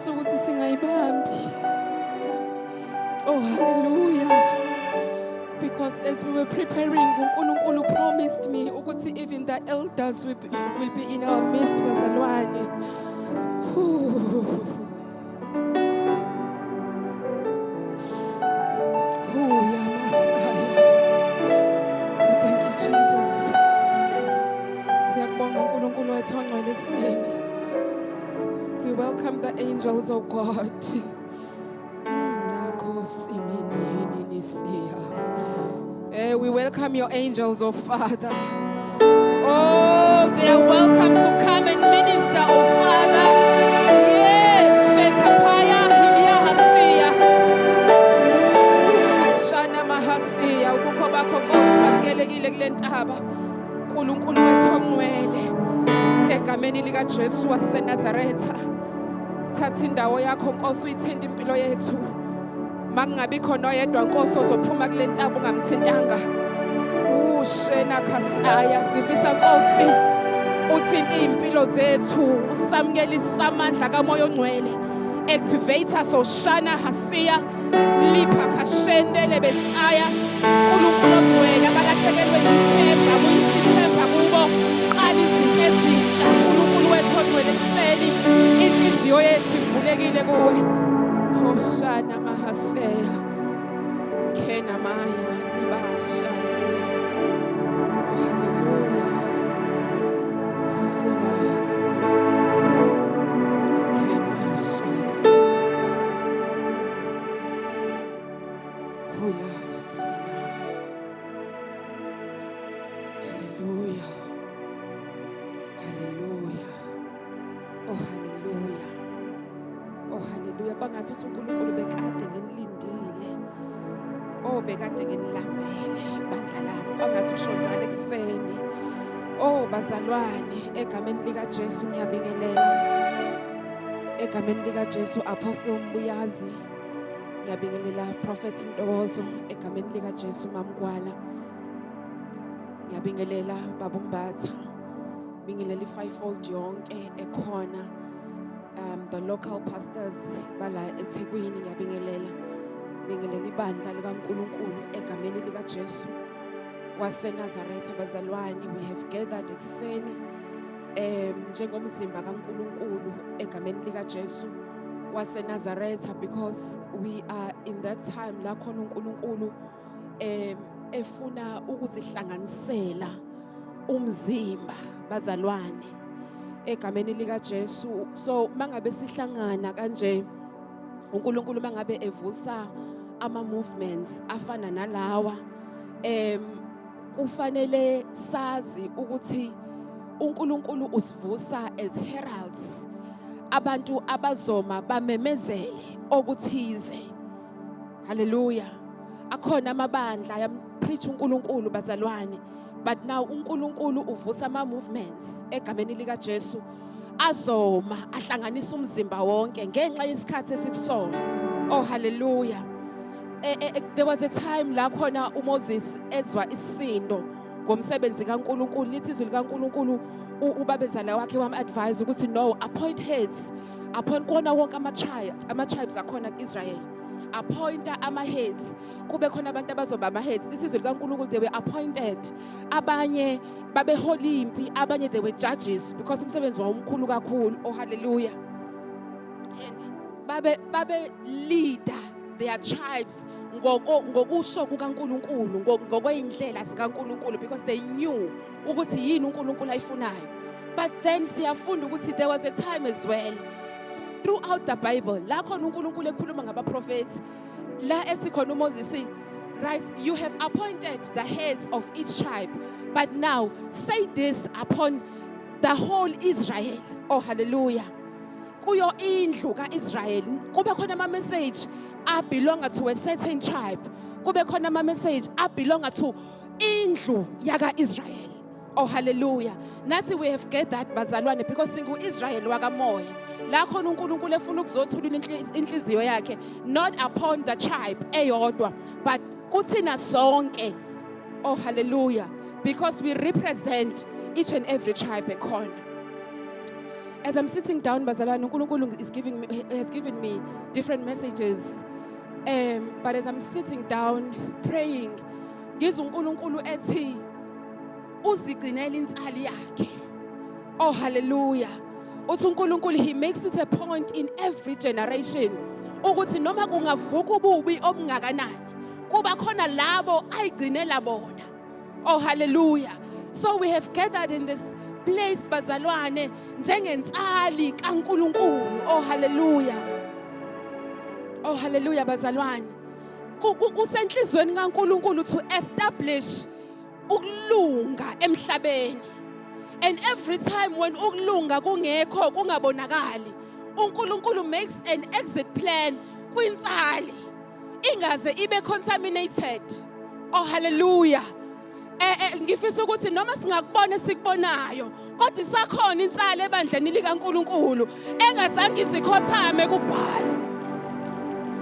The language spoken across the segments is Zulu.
sifisa ukuthi singayibambi. Oh, hallelujah. Because as we were preparing, uNkulunkulu promised me ukuthi even the elders will be in our midst, bazalwane. We welcome the angels of God. We welcome your angels, oh Father. Oh, they are welcome to come and minister, oh Father. Yes, Shekapaya, Hilia Hasia. Shana Mahasia, Ubukoba Kokos, Bangelegile Glentaba, Kulunkulu Tongwele. Egameni lika Jesu waseNazaretha thatha indawo yakho Nkosi uyithinde impilo yethu mangabe khona oyedwa Nkosi ozophuma kule ntaba ungamthintanga ushena khasaya sifisa Nkosi uthinte impilo zethu usamukela isamandla kaMoya oNgcwele activate us oshana hasiya lipha khashendele besaya uNkulunkulu oNgcwele abalahlekelwe ithemba kuyisithemba kubo ezintsha uNkulunkulu wethu oNgcwele kuseni inhliziyo yethu ivulekile kuwe hoshana mahaseya khena maya libasha haleluya ulasa khena hasaya ulasa haleluya. Oh hallelujah. Oh hallelujah. Kwangathi uNkulunkulu bekade nginilindile. Oh bekade nginilambele bandla lami. Kwangathi usho njalo ekseni. Oh bazalwane egameni lika Jesu ngiyabingelela. Egameni lika Jesu Apostle Mbuyazi. Ngiyabingelela Prophet Ntokozo egameni lika Jesu Mamgwala. Ngiyabingelela Baba Mbatha. Bingelela i-fivefold yonke ekhona the local pastors bala eThekwini ngiyabingelela bingelela ibandla likaNkulunkulu egameni lika Jesu waseNazaretha bazalwane we have gathered ekseni njengomzimba kaNkulunkulu egameni lika Jesu waseNazaretha because we are in that time la khona uNkulunkulu efuna ukuzihlanganisela umzimba bazalwane egameni lika Jesu. So mangabe sihlangana kanje uNkulunkulu mangabe evusa ama movements afana nalawa kufanele sazi ukuthi uNkulunkulu usivusa as heralds abantu abazoma bamemezele okuthize. Hallelujah. Akhona amabandla ayampreach uNkulunkulu bazalwane. But now uNkulunkulu uvusa ama movements egameni lika Jesu azoma ahlanganisa umzimba wonke ngenxa yesikhathi esikusona. Oh hallelujah. There was a time la khona uMoses ezwa isisindo ngomsebenzi kaNkulunkulu lithi izwi likaNkulunkulu ubabezala wakhe wam-advise ukuthi no appoint heads appoint kona wonke ama-tribes akhona ku-Israel. Appointa ama-heads kube khona abantu abazoba ama-heads isizwe likaNkulunkulu they were appointed abanye babeholi impi abanye they were judges because umsebenzi wawumkhulu kakhulu. Oh hallelujah. And babe leader their tribes ngokusho kukaNkulunkulu ngokweyindlela zikaNkulunkulu because they knew ukuthi yini uNkulunkulu ayifunayo. But then siyafunda ukuthi there was a time as well throughout the Bible la khona uNkulunkulu ekhuluma ngabaprophets la ethi khona uMoses right you have appointed the heads of each tribe but now say this upon the whole Israel. Oh hallelujah. Kuyo indlu kaIsrael kube khona ama message belong to a certain tribe kube khona ama message belong to indlu yaka Israel. Oh hallelujah. Nathi we have get that bazalwane because singu Israel wakamoya la khona uNkulunkulu efuna ukuzothula inhliziyo yakhe not upon the tribe eyodwa but kuthina sonke. Oh hallelujah. Because we represent each and every tribe ekhona. As I'm sitting down, bazalwane, uNkulunkulu has given me different messages. But as I'm sitting down praying, ngizwa uNkulunkulu ethi uzigcinele insali yakhe. Oh hallelujah. Uthi uNkulunkulu, he makes it a point in every generation ukuthi noma kungavuka ububi obungakanani kuba khona labo ayigcinela bona. Oh hallelujah. So we have gathered in this place bazalwane njengensali kaNkulunkulu. Oh hallelujah. Oh hallelujah bazalwane. Kusenhlizweni kaNkulunkulu to establish ukulunga emhlabeni. And every time when ukulunga kungekho kungabonakali, uNkulunkulu makes an exit plan kwinsali ingaze ibe contaminated. Oh hallelujah. Ngifisa ukuthi noma singakubona sikubonayo kodwa isakhona insali ebandleni likaNkulunkulu engazange izikhothame kubhala.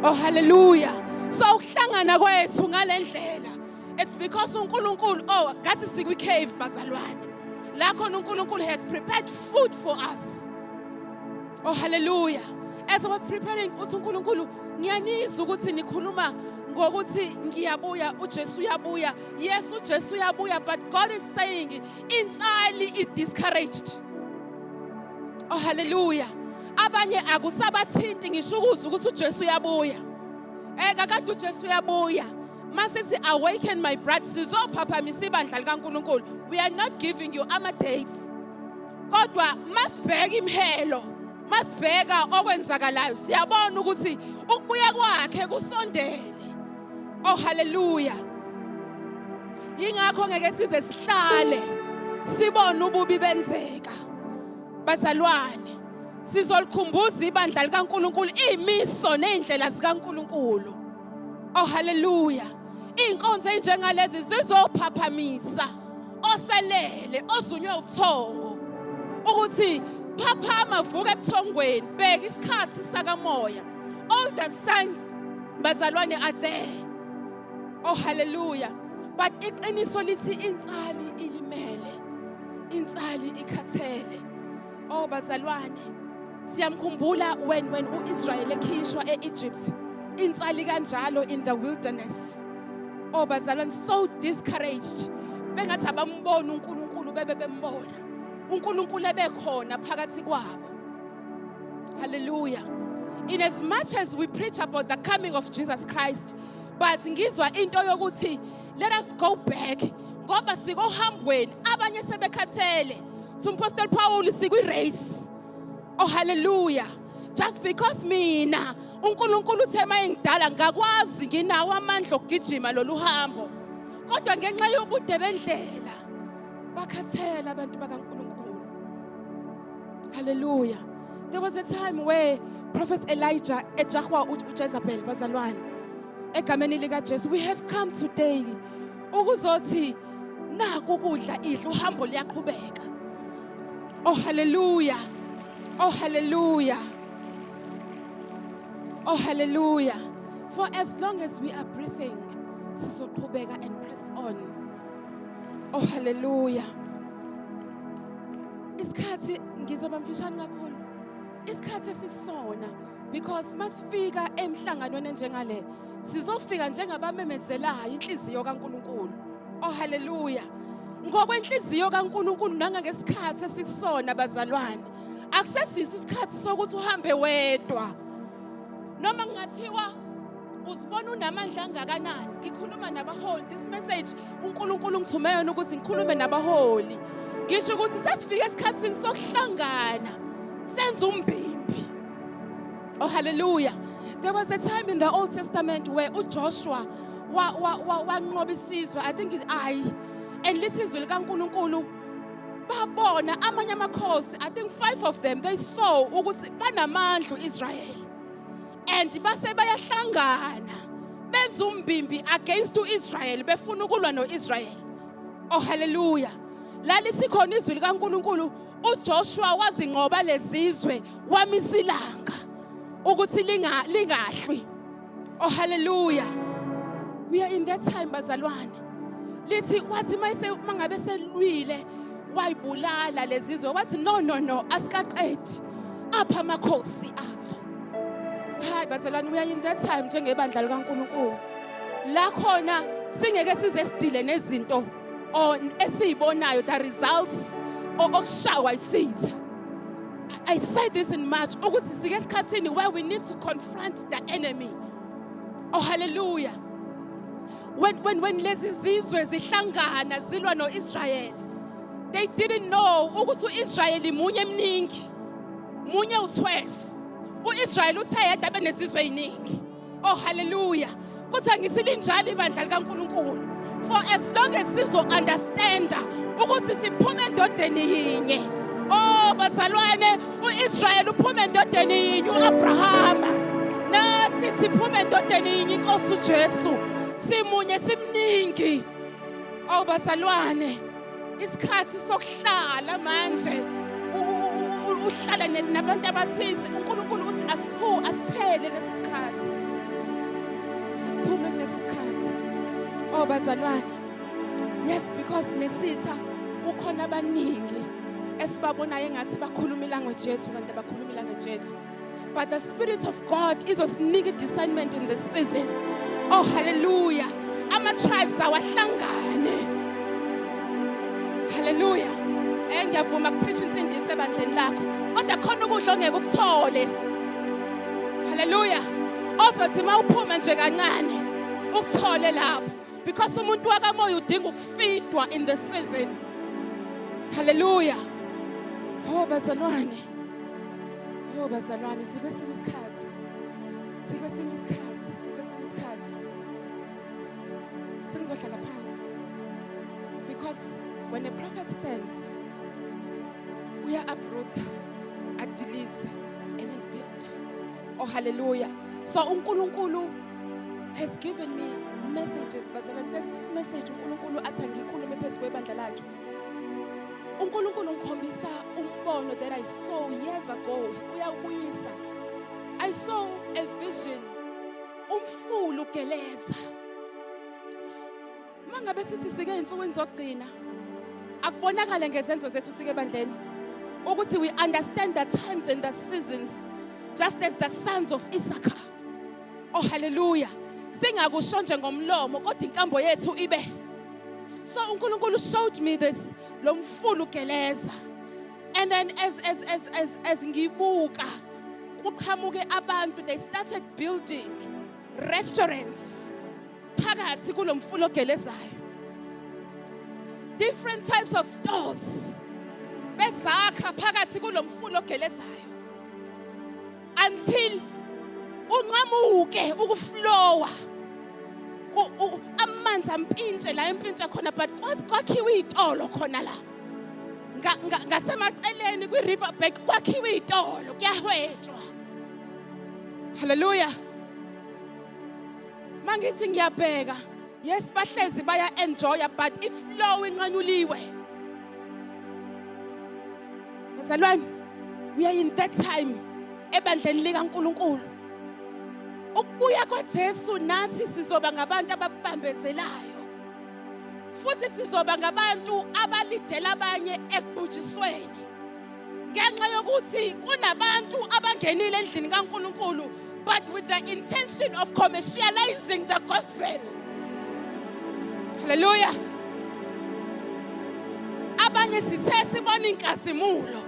Oh hallelujah. So ukuhlangana kwethu ngalendlela, it's because uNkulunkulu ngathi sikwi cave bazalwane. La khona uNkulunkulu has prepared food for us. Oh hallelujah. As I was preparing uthi uNkulunkulu ngiyanizwa ukuthi nikhuluma ngokuthi ngiyabuya uJesu uyabuya. Yes uJesu uyabuya, but God is saying insali is discouraged. Oh hallelujah. Abanye akusabathinti ngisho ukuzwa ukuthi uJesu uyabuya. Kakade uJesu uyabuya. Masithi awaken my bride sizophaphamisa ibandla likaNkulunkulu. We are not giving you dates. Kodwa masibheka imhelo, masibheka okwenzakalayo, siyabona ukuthi ukubuya kwakhe kusondele. Oh hallelujah. Yingakho ngeke size sihlale sibone ububi benzeka. Bazalwane, sizolikhumbuza ibandla likaNkulunkulu imiso neindlela zikaNkulunkulu. Oh hallelujah. Inkonzo enjengalezi zizophaphamisa oselele ozunywe ubuthongo ukuthi phaphama vuka ebuthongweni, bheka isikhathi sakamoya. All the signs bazalwane are there. Oh hallelujah. But iqiniso lithi insali ilimele, insali ikhathele. Oh bazalwane, siyamkhumbula when uIsrael ekhishwa eEgypt, insali kanjalo in the wilderness. Oh bazalwane, so discouraged. Bengathi abambona uNkulunkulu bebe bembona. uNkulunkulu ebekhona phakathi kwabo. Hallelujah. In as much as we preach about the coming of Jesus Christ, but ngizwa into yokuthi let us go back ngoba sikohambweni abanye sebekhathele. Apostle Paul sikwi race. Oh hallelujah. Just because mina uNkulunkulu uthema engidala ngakwazi nginawo amandla okugijima lolu hambo. Kodwa ngenxa yobude bendlela bakhathela abantu bakaNkulunkulu. Hallelujah. There was a time where Prophet Elijah ejahwa uJezebel bazalwane egameni lika Jesu. We have come today ukuzothi naku kudla idla uhambo liyaqhubeka. Oh hallelujah. Oh hallelujah. Oh hallelujah. For as long as we are breathing, sizoqhubeka and press on. Oh hallelujah. Isikhathi ngizoba mfishane kakhulu. Isikhathi esisona because masifika emhlanganweni njengale sizofika njengabamemezelayo inhliziyo kaNkulunkulu. Oh hallelujah. Ngokwenhliziyo kaNkulunkulu nangesikhathi esisona bazalwane. Akusesiza isikhathi sokuthi uhambe wedwa. Noma ngathiwa uzibona unamandla angakanani, ngikhuluma nabaholi. This message uNkulunkulu ngithume yona ukuthi ngikhulume nabaholi. Ngisho ukuthi sesifika esikhathini sokuhlangana senza umbimbi. Oh hallelujah. There was a time in the Old Testament where uJoshua wanqoba isizwe, I think it's and lithi izwi likaNkulunkulu babona amanye amakhosi, I think 5 of them, they saw ukuthi banamandla uIsrael. And base bayahlangana benza umbimbi against uIsrael befuna ukulwa noIsrael. Oh hallelujah. La lithi khona izwi likaNkulunkulu uJoshua wazinqoba lezizwe wamisilanga ukuthi lingahlwi. Oh hallelujah. We are in that time bazalwane. Lithi wathi mangabe selwile wayibulala lezizwe wathi no asikaqedi apha amakhosi azo. Hayi bazalwane, we are in that time njengebandla likaNkulunkulu la khona singeke size sidile nezinto esizibonayo, the results okushawa isitha. I said this in March ukuthi sike esikhathini where we need to confront the enemy. Oh hallelujah. When lezi zizwe zihlangana zilwa noIsrael, they didn't know ukuthi uIsrael munye emningi, munye u12. uIsrael uthayeda benezizwe eziningi. Oh hallelujah. Kuthi ngithi linjalo ibandla likaNkulunkulu. For as long as sizo understand ukuthi siphume endodeni yinye. Oh bazalwane, uIsrael uphume endodeni yinye uAbrahama. Nathi siphume endodeni yinye inkosi uJesu. Simunye simningi. Oh bazalwane, isikhathi sokuhlala manje uhlala nabantu abathize. uNkulunkulu uthi asiphele leso sikhathi. Asiphume kuleso sikhathi. Oh bazalwane, yes, because nesitha kukhona abaningi esibabonayo engathi bakhuluma ilanguage yethu kanti abakhuluma ilanguage yethu. But the Spirit of God izosinika discernment in this season. Oh hallelujah. Ama-tribes awahlangane. Hallelujah. Ngiyavuma ukupreach insindisi ebandleni lakho. Kodwa khona ukudla ongeke ukuthole. Hallelujah. Ozothi mawuphuma nje kancane ukuthole lapho. Because umuntu wakamoya udinga ukufeedwa in the season. Hallelujah. Oh bazalwane. Oh bazalwane, sikwesinye isikhathi. Sikwesinye isikhathi. Sengizohlala phansi. Because when a prophet stands, we are uproot, adilise, and then build. Oh hallelujah. So uNkulunkulu has given me messages, bazalwane. There's this message uNkulunkulu athi ngikhulume phezu kwebandla lakhe. uNkulunkulu ngikhombisa umbono that I saw years ago. Uyawubuyisa. I saw a vision. Umfulu ugeleza. Mangabe sithi sike insukwini zokugcina, akubonakala ngezenzo zethu sike ebandleni ukuthi we understand the times and the seasons just as the sons of Issachar. Oh hallelujah. Singakusho nje ngomlomo kodwa inkambo yethu ibe. So uNkulunkulu showed me this lo mfulu ugeleza. And then as ngibuka kuqhamuke abantu, they started building restaurants phakathi kulo mfulu ogelezayo. Different types of stores bezakha phakathi kulo mfulu ogelezayo until unqamuke ukuflowa amanzi ampintshe la empintshe khona, but kwakhiwe izitolo khona la ngasemaceleni kwi river bank, kwakhiwe izitolo kuyahwetshwa. Hallelujah. Mangithi ngiyabheka, yes bahlezi baya enjoy, but iflow inqanyuliwe. Bazalwane, we are in that time ebandleni likaNkulunkulu. Ukubuya kwaJesu nathi sizoba ngabantu ababambezelayo. Futhi sizoba ngabantu abalidela abanye ekubhujisweni. Ngenxa yokuthi kunabantu abangenile endlini kaNkulunkulu, but with the intention of commercializing the gospel. Hallelujah. Abanye sithe sibona inkazimulo.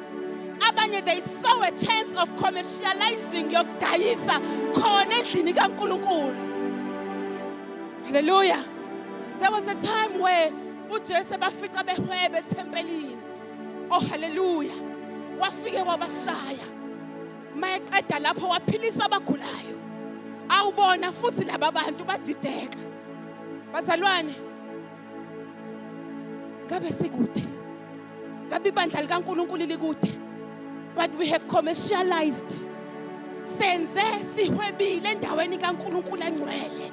Abanye they saw a chance of commercializing yokudayisa khona endlini kaNkulunkulu. Hallelujah. There was a time where uJesu bafica behwebe ethempelini. Oh hallelujah. Wafike wabashaya. Mayeqeda lapho waphilisa abagulayo. Awubona futhi laba bantu badideka. Bazalwane, ngabe sikude. Ngabe ibandla likaNkulunkulu likude. But we have commercialized. Senze sihwebile endaweni kaNkulunkulu engcwele.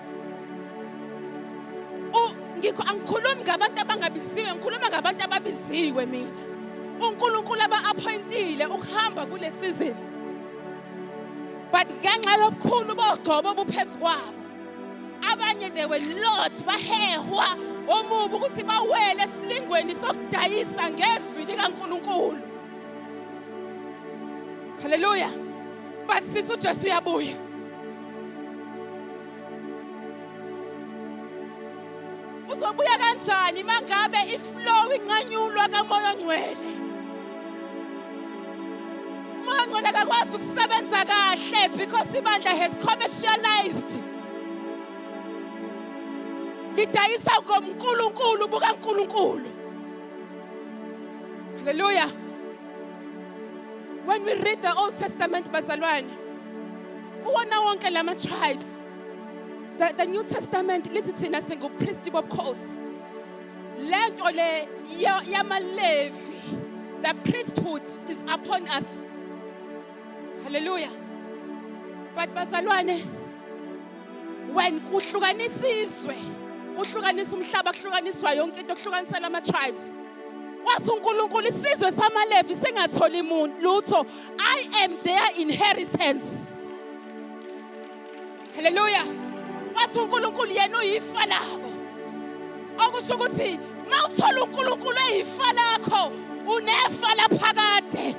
Angikhulumi ngabantu abangabiziwe, ngikhuluma ngabantu ababiziwe mina. uNkulunkulu aba-appointile ukuhamba kule season. But ngenxa yobukhulu bogcobo obuphezu kwabo, abanye they were lot bahehwa omubi ukuthi bawele esilingweni sokudayisa ngezwi likaNkulunkulu. Hallelujah. But sithi uJesu uyabuya. Uzobuya kanjani mangabe iflow inganyulwa kaMoya Ongcwele? Umoya Ongcwele akakwazi ukusebenza kahle because ibandla has commercialized. Lidayisa ngoMkulunkulu bukaNkulunkulu. Hallelujah. When we read the Old Testament, bazalwane, kuwona wonke lama tribes. The New Testament lithi thina singupriest bobukhosi. Lento le yamaLevi, the priesthood is upon us. Hallelujah. But bazalwane, when kuhlukanisizwe, kuhlukanisa umhlaba, kuhlukaniswa yonke into, kuhlukanisa lama tribes. Wathi uNkulunkulu isizwe samaLevi singatholi lutho. I am their inheritance. Hallelujah. Wathi uNkulunkulu yena uyifa labo. Okusho ukuthi mawuthola uNkulunkulu eyifa lakho, unefa laphakade.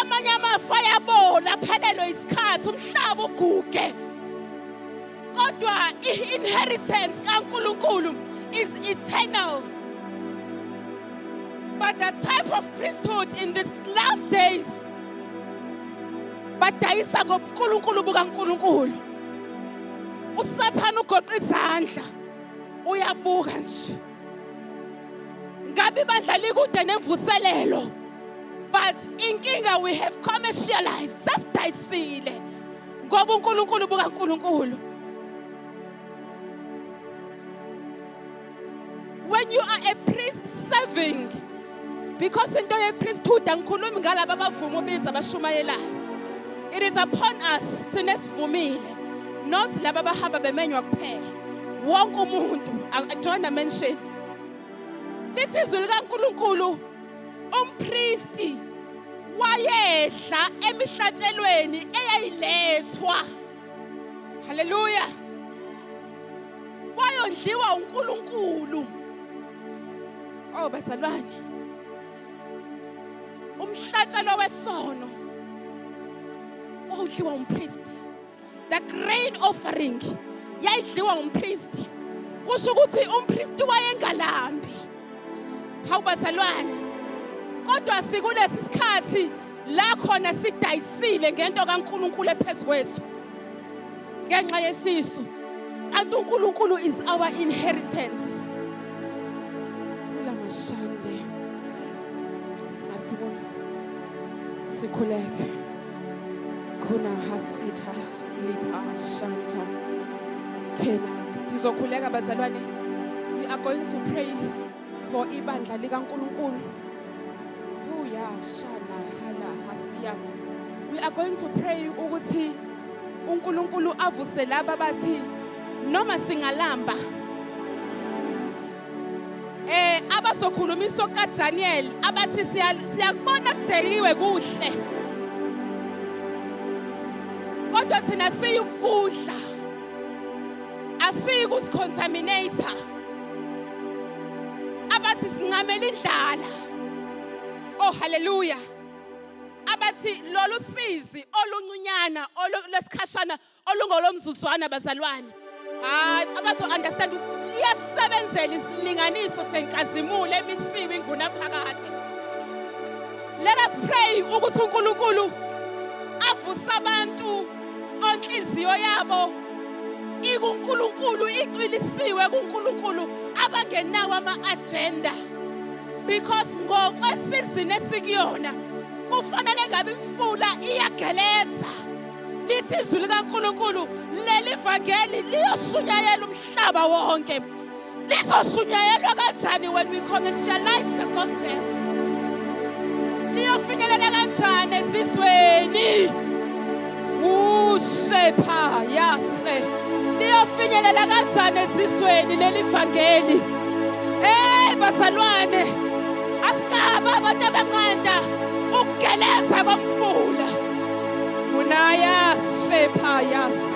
Amanye amafa ayabola, aphelelwe isikhathi, umhlaba uguge. Kodwa i-inheritance kaNkulunkulu is eternal. But the type of priesthood in these last days, badayisa ngoNkulunkulu bukaNkulunkulu. USathane ugoqa izandla, uyabuka nje. Ngabe ibandla likude nemvuselelo, but inkinga we have commercialized, sasidayisile ngoba uNkulunkulu bukaNkulunkulu. When you are a priest serving, because into ye priesthood angikhulumi ngalabo abavuma ubiza abashumayelayo. It is upon us thina sivumile, not laba abahamba bemenywa kuphela. Wonke umuntu, I join the mention. Lithi izwi likaNkulunkulu, umpristi wayedla emihlatshelweni eyayilethwa. Hallelujah. Wayondliwa uNkulunkulu. Oh bazalwane, umhlatshelo wesono udliwa umpriest. The grain offering yayidliwa umpriest. Kusho ukuthi umpriest wayengalambi. Hawu bazalwane, kodwa sikulesi sikhathi la khona sidayisile ngento kaNkulunkulu ephezulu ngenxa yesisu. Kanti uNkulunkulu is our inheritance. Ulamashande sinasukuma sikhuleke khona hasitha lipa shanta kena sizokhuleka bazalwane. We are going to pray for ibandla likaNkulunkulu. Shana hala hasiya. We are going to pray ukuthi uNkulunkulu avuse laba bathi noma singalamba abazokhulumisa kaDaniel abathi siyakubona kudeliwe kuhle, kodwa thina siyukudla asikusicontaminator. Abathi singamela indlala. Oh hallelujah. Abathi lolu sizi oluncunyana olesikhashana olungolomzuzwana bazalwane. Abazo understand ukuthi liyasebenzela isilinganiso senkazimulo emisiwe ingunaphakade. Let us pray ukuthi uNkulunkulu avuse abantu onhliziyo yabo ikuNkulunkulu icwilisiwe kuNkulunkulu abangenawo ama-agenda. Because ngokwesizini esikuyona kufanele ngabe imfula iyageleza. Lithi izwi likaNkulunkulu leli vangeli liyoshunyayela umhlaba wonke. Lizoshunyayelwa kanjani when we commercialize the gospel? Liyofinyelela kanjani ezizweni? Usepha yase. Liyofinyelela kanjani ezizweni leli vangeli? Bazalwane, asikaba abantu abanganda ukugeleza komfula. Unaya sepha yase.